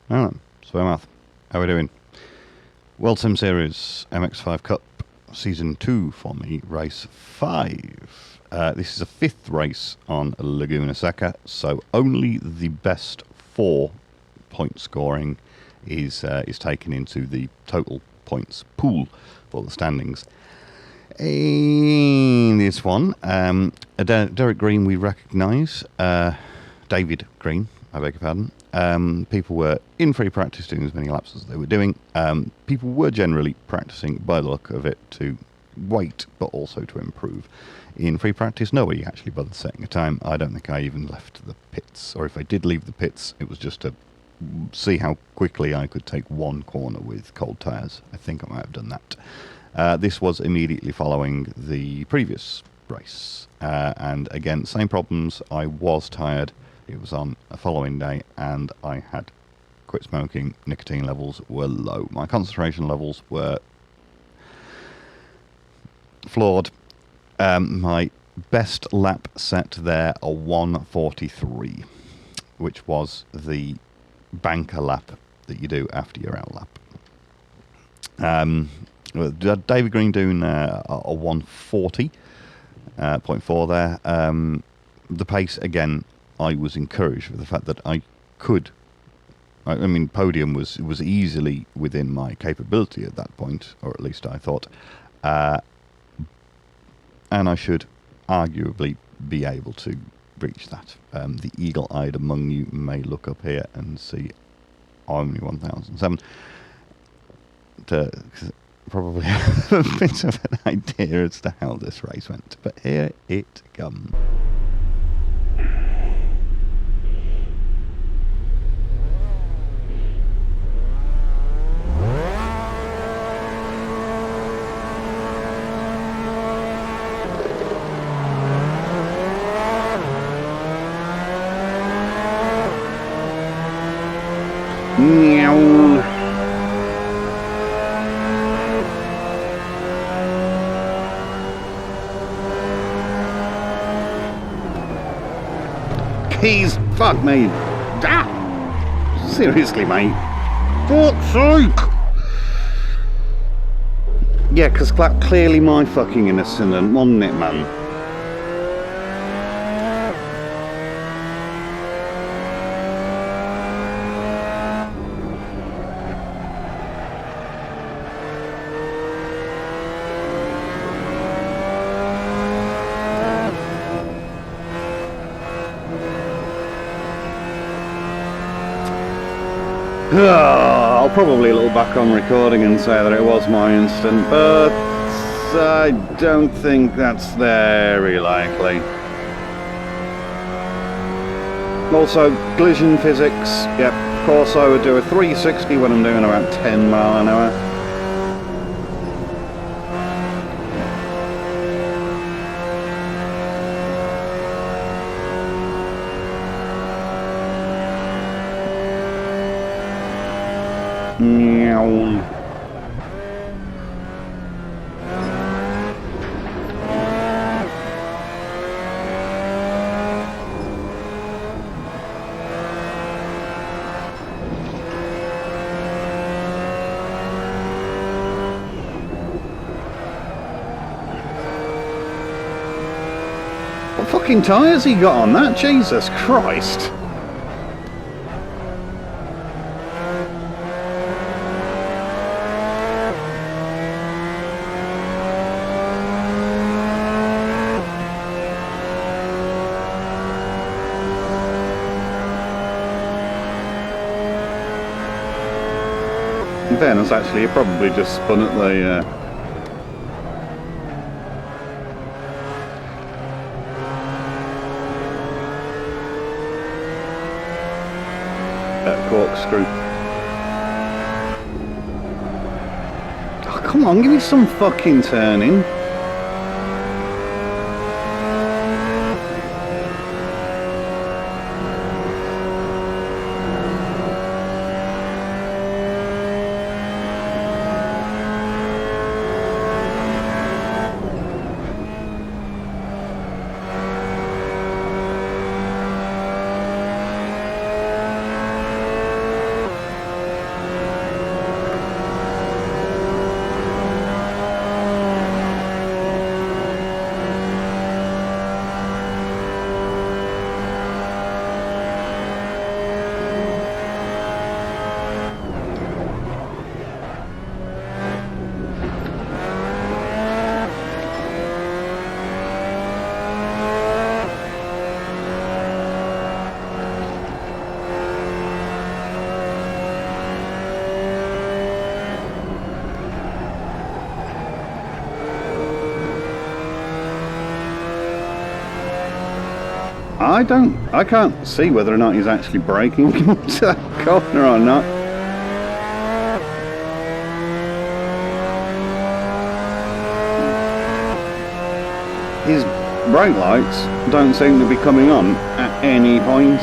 Alright, Swearmouth. How are we doing? World Sim Series MX5 Cup Season 2 for me, Race 5. This is a 5th race on Laguna Seca, so only the best 4 point scoring is taken into the total points pool for the standings. In this one, Derek Green we recognise, David Green, I beg your pardon. People were in free practice doing as many laps as they were doing. People were generally practicing, by the look of it, to wait, but also to improve. In free practice, nobody actually bothered setting a time. I don't think I even left the pits, or if I did leave the pits, it was just to see how quickly I could take one corner with cold tyres. I think I might have done that. This was immediately following the previous race. And again, same problems. I was tired. It was on a following day, and I had quit smoking. Nicotine levels were low. My concentration levels were flawed. My best lap set there, a 1:43, which was the banker lap that you do after your out lap. David Green doing a 1:40.4 there. The pace, again, I was encouraged with the fact that I could. I mean, podium was easily within my capability at that point, or at least I thought. And I should arguably be able to reach that. The eagle-eyed among you may look up here and see only 1007. To probably have a bit of an idea as to how this race went. But here it comes. Keys, fuck me. Ah! Seriously, mate. Fuck's sake! Yeah, because clearly my fucking incident, wasn't it, man? I'll probably look back on recording and say that it was my incident, but I don't think that's very likely. Also, collision physics, yep, of course I would do a 360 when I'm doing about 10 mile an hour. What fucking tyres he got on that? Jesus Christ! In fairness, actually, he probably just spun at the corkscrew. Oh, come on, give me some fucking turning. I can't see whether or not he's actually braking into that corner or not. His brake lights don't seem to be coming on at any point.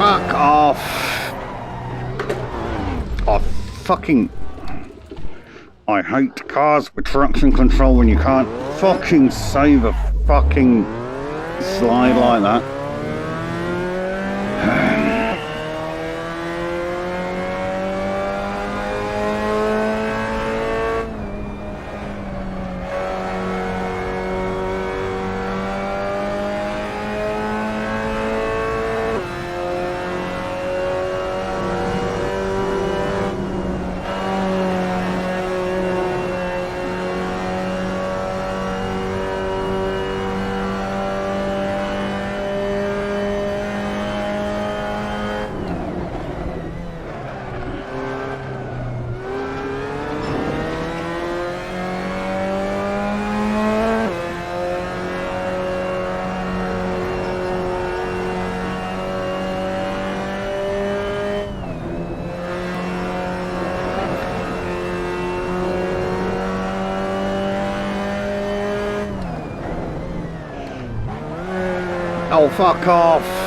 Fuck off. I hate cars with traction control when you can't fucking save a fucking slide like that. Oh, fuck off.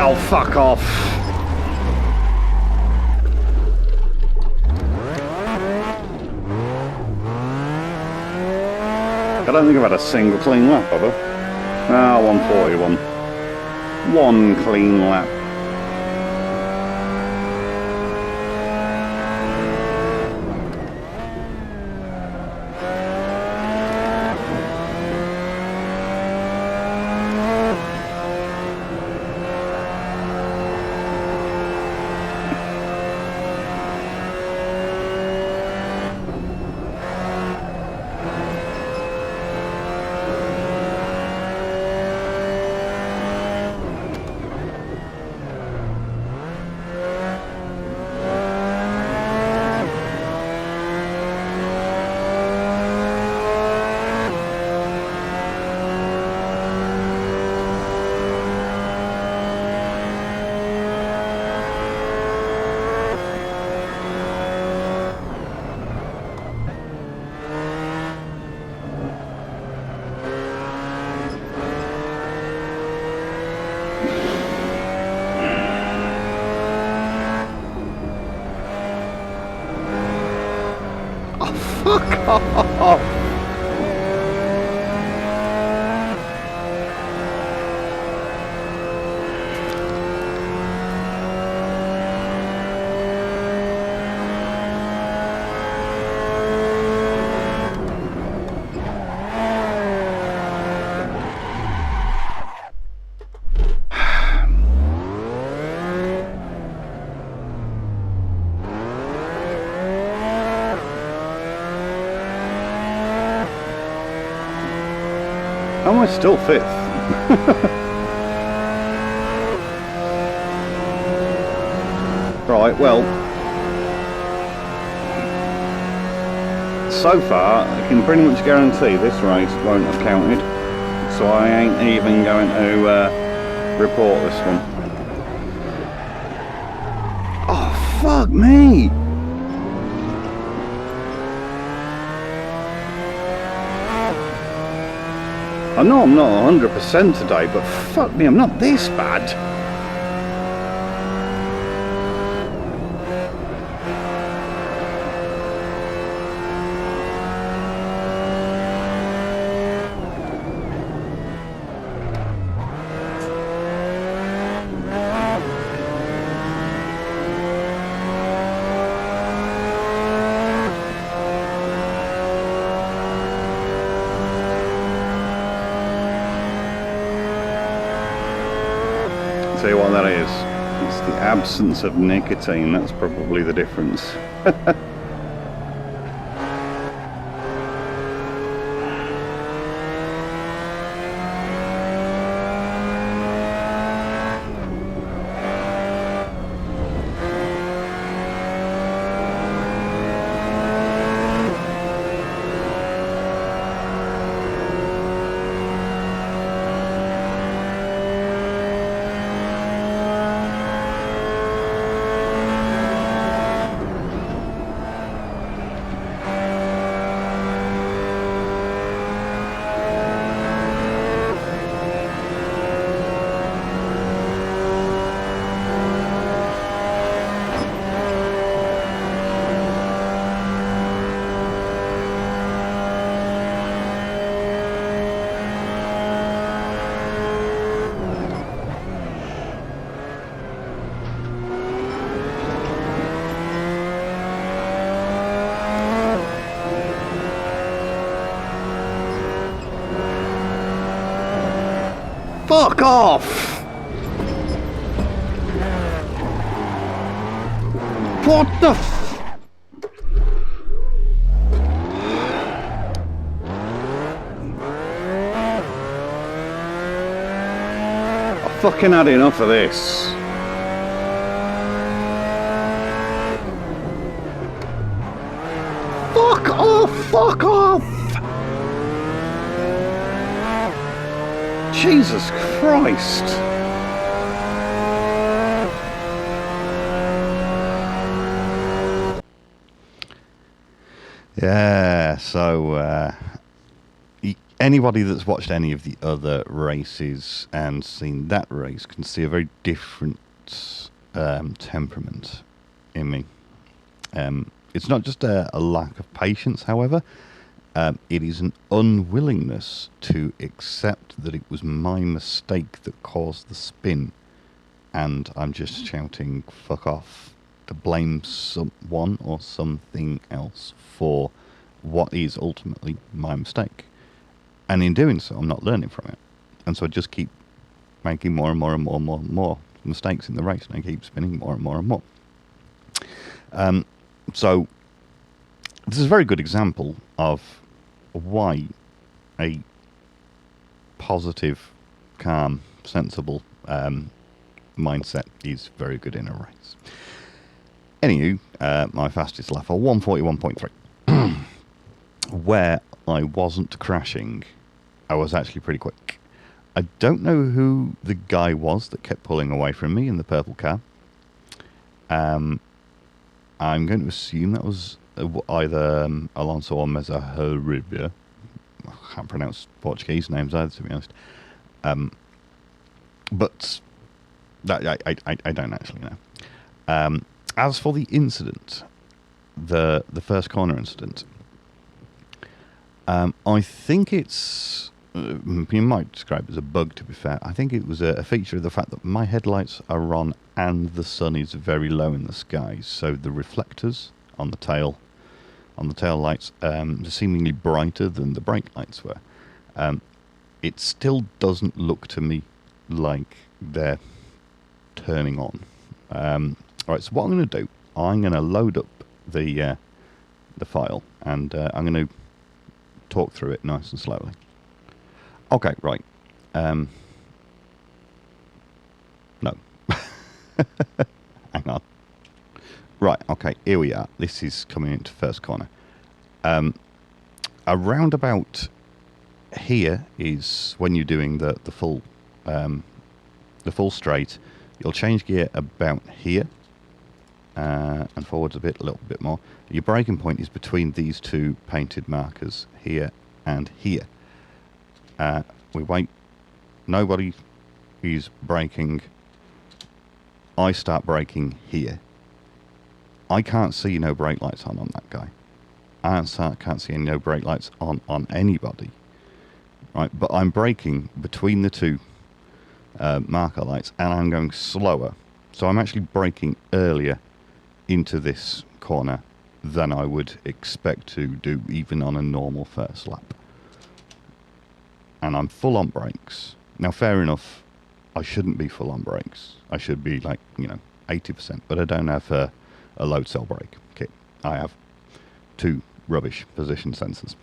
Oh, fuck off. I don't think I've had a single clean lap, have I? Ah, 141. One clean lap. Oh, fuck off! How am I still fifth? Right, well, so far I can pretty much guarantee this race won't have counted, so I ain't even going to report this one. Oh, fuck me! I know I'm not 100% today, but fuck me, I'm not this bad. Tell you what that is, it's the absence of nicotine, that's probably the difference. Fuck off! What the f... I fucking had enough of this. Fuck off! Fuck off! Jesus Christ! Yeah, so anybody that's watched any of the other races and seen that race can see a very different temperament in me. It's not just a lack of patience, however. It is an unwillingness to accept that it was my mistake that caused the spin, and I'm just shouting fuck off to blame someone or something else for what is ultimately my mistake. And in doing so, I'm not learning from it. And so I just keep making more and more and more and more and more mistakes in the race, and I keep spinning more and more and more. So this is a very good example of why a positive, calm, sensible mindset is very good in a race. Anywho, my fastest lap, 141.3. Where I wasn't crashing, I was actually pretty quick. I don't know who the guy was that kept pulling away from me in the purple car. I'm going to assume that was either Alonso or Meza. I can't pronounce Portuguese names either, to be honest. But that, I don't actually know. As for the incident, the first corner incident, I think it's... you might describe it as a bug, to be fair. I think it was a feature of the fact that my headlights are on and the sun is very low in the skies. So the reflectors on the tail lights are seemingly brighter than the brake lights were. It still doesn't look to me like they're turning on. All right, so what I'm going to do, I'm going to load up the file, and I'm going to talk through it nice and slowly. Okay, right. No. Hang on. Right, okay, here we are. This is coming into first corner. Around about here is when you're doing the full straight. You'll change gear about here and forwards a little bit more. Your braking point is between these two painted markers here and here. We wait. Nobody is braking. I start braking here. I can't see no brake lights on that guy. I can't see no brake lights on anybody. Right, but I'm braking between the two marker lights, and I'm going slower. So I'm actually braking earlier into this corner than I would expect to do even on a normal first lap. And I'm full on brakes. Now, fair enough, I shouldn't be full on brakes. I should be like, 80%, but I don't have a load cell brake kit. I have two rubbish position sensors.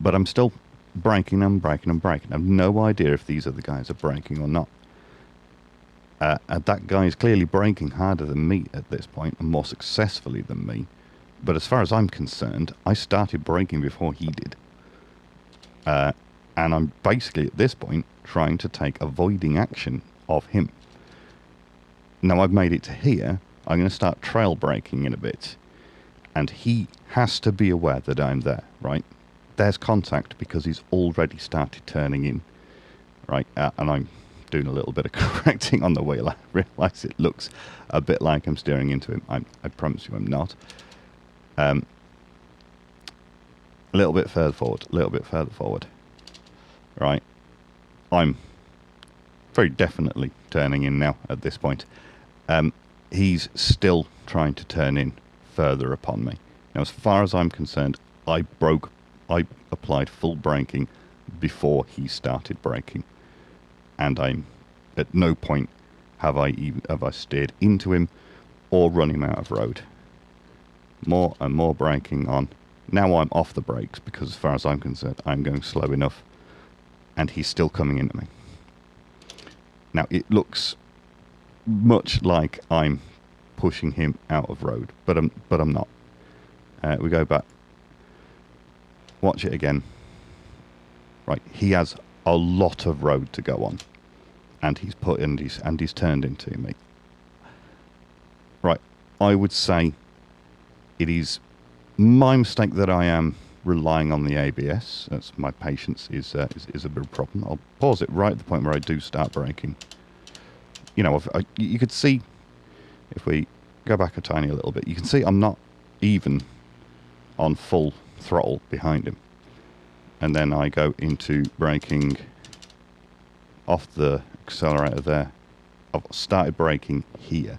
But I'm still braking. I have no idea if these other guys are braking or not. And that guy is clearly braking harder than me at this point, and more successfully than me. But as far as I'm concerned, I started braking before he did. And I'm basically at this point trying to take avoiding action of him. Now I've made it to here, I'm going to start trail braking in a bit. And he has to be aware that I'm there, right? There's contact because he's already started turning in, right? And I'm doing a little bit of correcting on the wheel. I realise it looks a bit like I'm steering into him. I promise you I'm not. A little bit further forward. Right. I'm very definitely turning in now at this point. He's still trying to turn in further upon me. Now, as far as I'm concerned, I applied full braking before he started braking. And I'm at no point have I steered into him or run him out of road. More and more braking on. Now I'm off the brakes because as far as I'm concerned, I'm going slow enough and he's still coming into me. Now it looks much like I'm pushing him out of road, but I'm not. We go back. Watch it again. Right, he has a lot of road to go on, and he's turned into me. Right, I would say it is my mistake that I am relying on the ABS. That's my patience is a bit of a problem. I'll pause it right at the point where I do start braking. You could see, if we go back a tiny little bit, you can see I'm not even on full throttle behind him. And then I go into braking off the accelerator there. I've started braking here.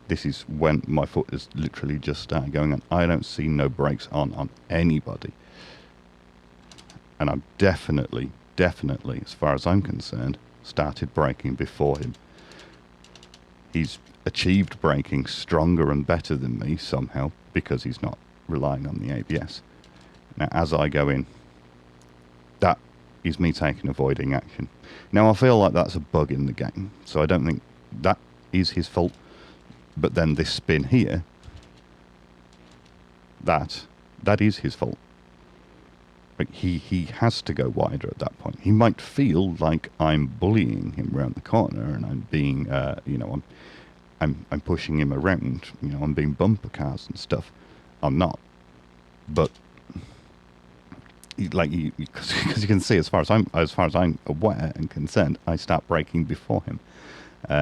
This is when my foot is literally just started going on. I don't see no brakes on anybody. And I'm definitely, as far as I'm concerned, started braking before him. He's achieved braking stronger and better than me somehow because he's not relying on the ABS. Now, as I go in, that is me taking avoiding action. Now, I feel like that's a bug in the game, so I don't think that is his fault. But then this spin here, that is his fault. Like he has to go wider at that point. He might feel like I'm bullying him around the corner and I'm being, I'm pushing him around. I'm being bumper cars and stuff. I'm not. But because you can see, as far as I'm aware and concerned, I start braking before him.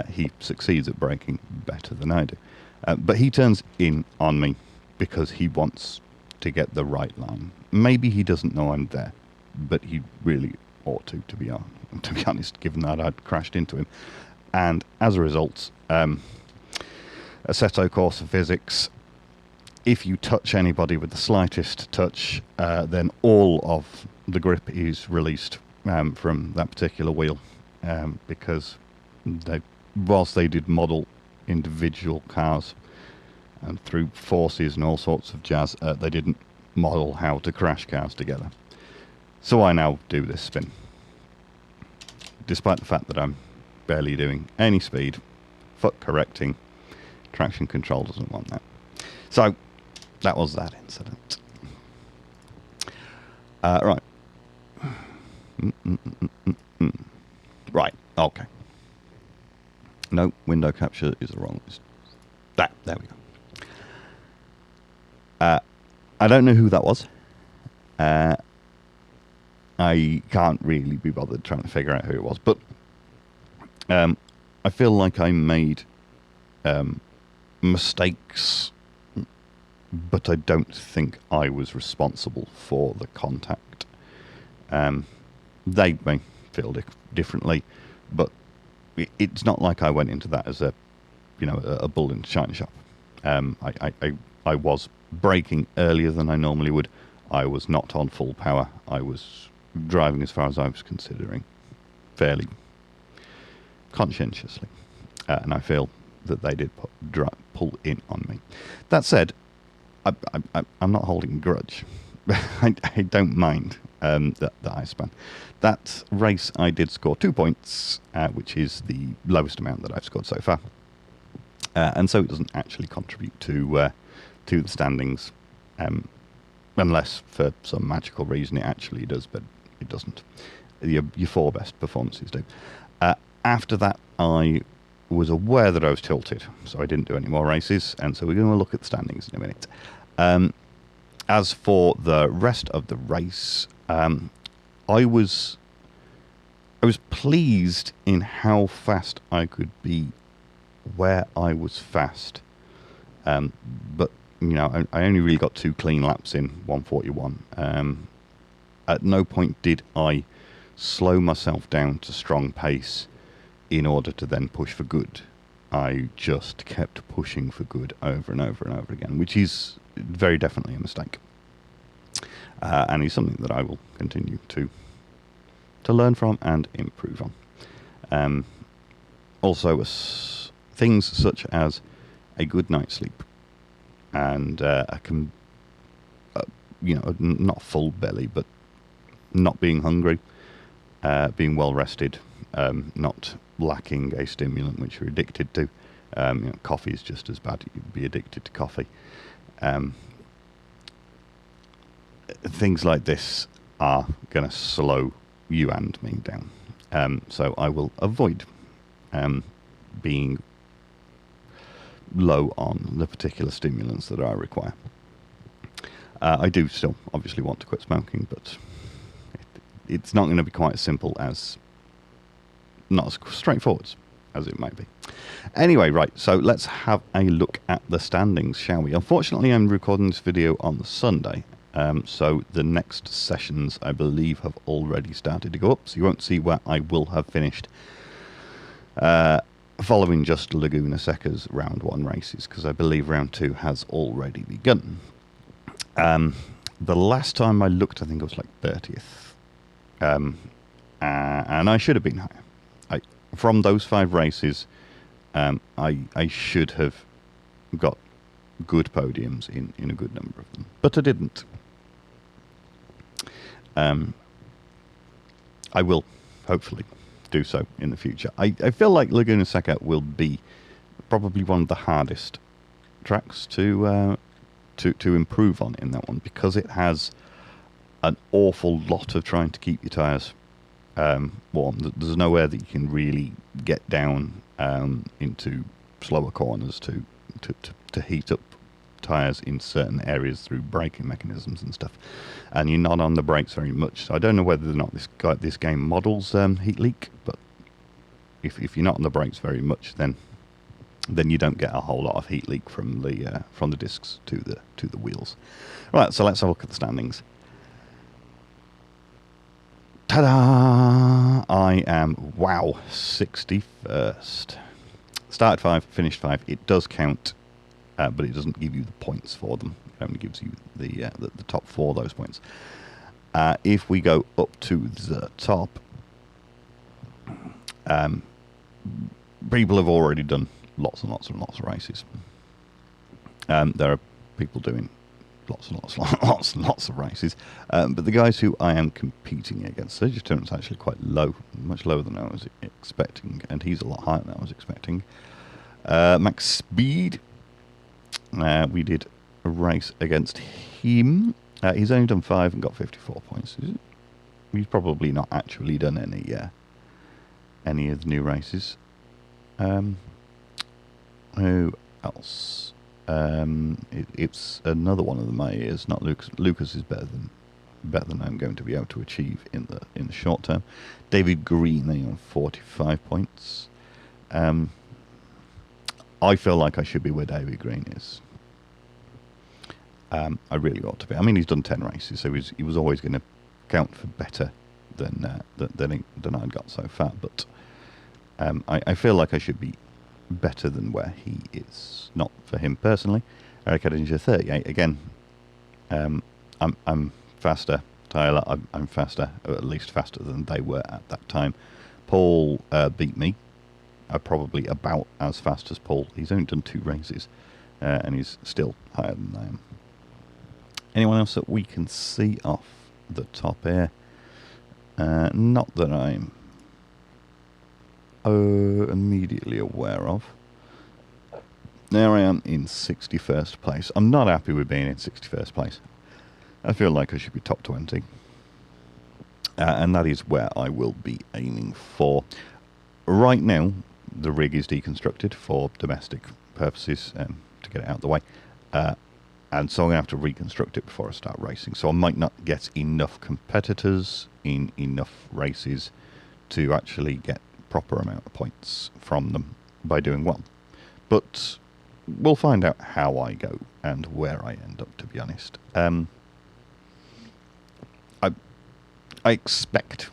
He succeeds at braking better than I do. But he turns in on me because he wants to get the right line. Maybe he doesn't know I'm there, but he really ought to be honest, given that I'd crashed into him. And as a result, Assetto Corsa physics, if you touch anybody with the slightest touch, then all of the grip is released from that particular wheel, because whilst they did model individual cars and through forces and all sorts of jazz, they didn't model how to crash cars together. So I now do this spin, despite the fact that I'm barely doing any speed. Foot correcting, traction control doesn't want that. So that was that incident. Right. Right, okay. No, window capture is the wrong list. There we go. I don't know who that was. I can't really be bothered trying to figure out who it was, but I feel like I made mistakes, but I don't think I was responsible for the contact. They may feel differently, but it's not like I went into that as a bull in a china shop. I was braking earlier than I normally would. I was not on full power. I was driving as far as I was considering, fairly conscientiously, and I feel that they did pull in on me. That said, I'm not holding a grudge. I don't mind that I span. That race I did score 2 points, which is the lowest amount that I've scored so far, and so it doesn't actually contribute to the standings, unless for some magical reason it actually does, but it doesn't. Your 4 best performances do. After that, I was aware that I was tilted, so I didn't do any more races, and so we're going to look at the standings in a minute. As for the rest of the race, I was pleased in how fast I could be where I was fast, but I only really got 2 clean laps in 141. At no point did I slow myself down to strong pace in order to then push for good. I just kept pushing for good over and over and over again, which is very definitely a mistake, and is something that I will continue to learn from and improve on. Also, things such as a good night's sleep and not full belly, but not being hungry, being well rested, not lacking a stimulant which you're addicted to. Coffee is just as bad. You'd be addicted to coffee. Things like this are going to slow you and me down. So I will avoid being low on the particular stimulants that I require. I do still obviously want to quit smoking, but it's not going to be quite as simple as, not as straightforward as it might be. Anyway, right, so let's have a look at the standings, shall we? Unfortunately, I'm recording this video on the Sunday, so the next sessions, I believe, have already started to go up, so you won't see where I will have finished following just Laguna Seca's round 1 races, because I believe round 2 has already begun. The last time I looked, I think it was like 30th, and I should have been higher. From those 5 races, I should have got good podiums in a good number of them, but I didn't. I will hopefully do so in the future. I feel like Laguna Seca will be probably one of the hardest tracks to improve on in that one, because it has an awful lot of trying to keep your tyres warm. There's nowhere that you can really get down into slower corners to heat up tyres in certain areas through braking mechanisms and stuff, and you're not on the brakes very much. So I don't know whether or not this game models heat leak, but if you're not on the brakes very much, then then you don't get a whole lot of heat leak from the discs to the wheels. Right, so let's have a look at the standings. Ta-da! I am, wow, 61st. Started 5, finished 5. It does count, but it doesn't give you the points for them. It only gives you the top 4 of those points. If we go up to the top, people have already done lots and lots and lots of races. There are people doing lots and lots of races. But the guys who I am competing against, Sergio Turner's actually quite low, much lower than I was expecting, and he's a lot higher than I was expecting. Max Speed, we did a race against him. He's only done 5 and got 54 points. He's probably not actually done any of the new races. Who else? It's another one of the Mayers, not Lucas. Lucas is better than I'm going to be able to achieve in the short term. David Green on 45 points. I feel like I should be where David Green is. I really ought to be. I mean, he's done 10 races, so he was always going to count for better than I'd got so far. But I feel like I should be better than where he is. Not for him personally. Eric Edinger 38 again. I'm faster. Tyler, I'm faster, or at least faster than they were at that time. Paul beat me. I'm probably about as fast as Paul. He's only done 2 races, and he's still higher than I am. Anyone else that we can see off the top here? Not that I'm immediately aware of. There I am in 61st place. I'm not happy with being in 61st place. I feel like I should be top 20. And that is where I will be aiming for. Right now, the rig is deconstructed for domestic purposes to get it out of the way. And so I'm going to have to reconstruct it before I start racing. So I might not get enough competitors in enough races to actually get proper amount of points from them by doing well. But we'll find out how I go and where I end up, to be honest. I expect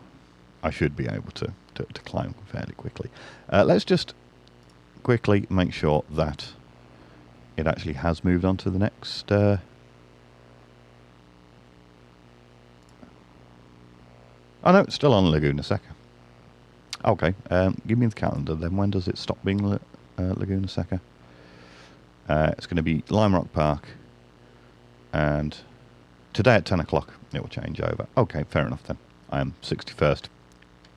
I should be able to climb fairly quickly. Let's just quickly make sure that it actually has moved on to the next... Oh no, it's still on Laguna Seca. Okay, give me the calendar then. When does it stop being Laguna Seca? It's going to be Lime Rock Park, and today at 10 o'clock it will change over. Okay, fair enough then. I am 61st,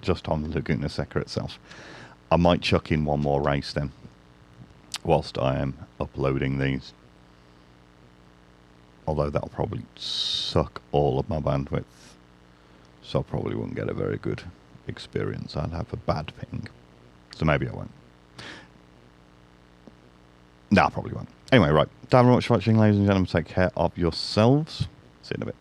just on Laguna Seca itself. I might chuck in one more race then, whilst I am uploading these. Although that'll probably suck all of my bandwidth, so I probably won't get a very good experience. I'll have a bad ping, so maybe I won't. No, I probably won't. Anyway, right. Thank you very much for watching, ladies and gentlemen. Take care of yourselves. See you in a bit.